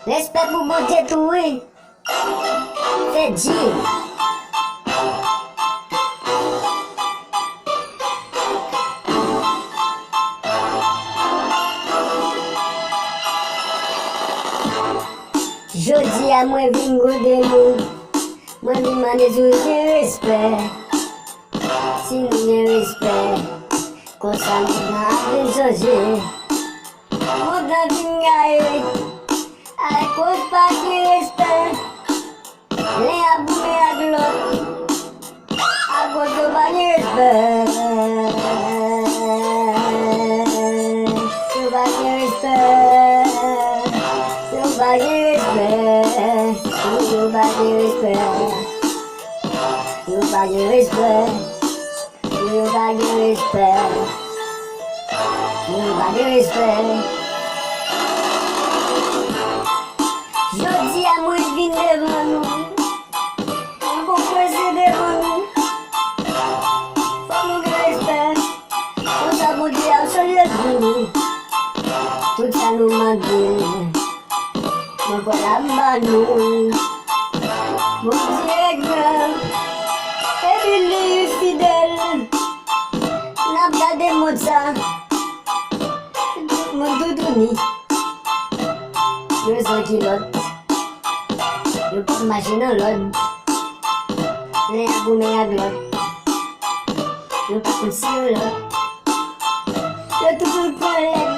Respect pou bon Dieu tout, oui. C'est dit. Jodi a moi vin gode nou. Moi vin mande sou respect. Si nou gen respect, konsa nou nan vin soje. Moun dan vin gaye, a cause pa ki respect. Len a boume a glot, a cause yo pa ki respect. Yo pa ki respect, yo pa ki respect, yo pa ki respect. You got your respect. You got your respect. You got your respect. Jodi a mwen vin devan nou. Mwen pou prese devan nou. Fok nou gen respect. Kon sa moun di a solye nou. Tout sa nou mandil. Mwen pou la mba nou. Moun di e gran. Ebili fidèle, n'a pas de mots ça. Mon doudouni, je sens qu'il lote. Je peux machine en l'ode. Les aboumés à glotte. Je peux pousser au lot. Je tout le collègue.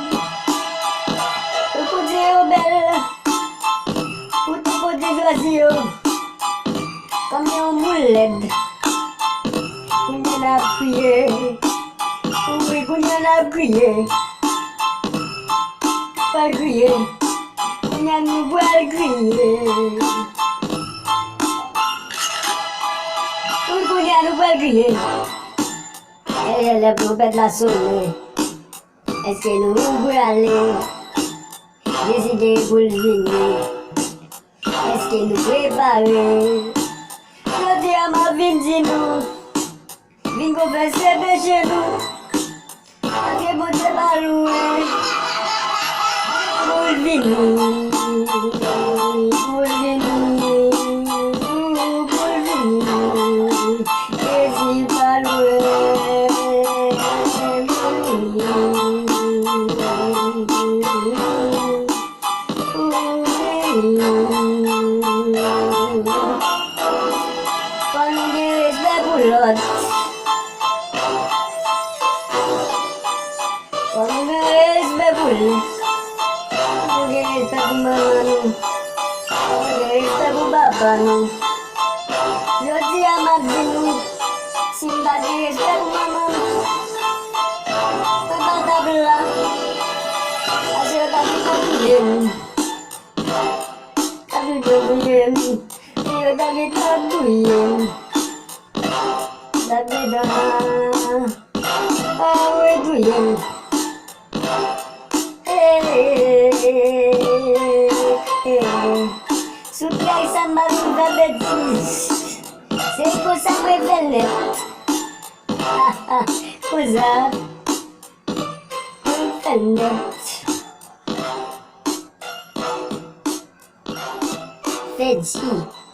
Je peux dire aux belles. Pour tout côté choisir. Comme un moulette. Kounya na priye, oui kounya na priye, pa kriye, kounya nou voal kriye. Oui kounya nou voal kriye, e le prophète la sonne, eske nou voale, deside pou l'vini, eske nou prepare, jodi a ma vin di nou. Vin konfese peche nou, ake bote baloué, pou l'vini, pou l'vini, pou l'vini, esi baloué, pou l'vini. Kon nou gen respect pou l'ot. Kon nou gen respect pou l'ot. Kon nou gen respect pou maman nou. Kon nou gen respect pou papa nou. Jodi a mabdi nou. Si mba gen respect pou maman nou. Mwen pa tabla. Ase yo tabi konpouye nou. Tabi konpouye nou. Yo tabi konpouye nou. Tabi dan. Awe touye nou. Souti ay sa mabou da betis. Se kosa mwen venet. Kosa mwen venet. Fedi.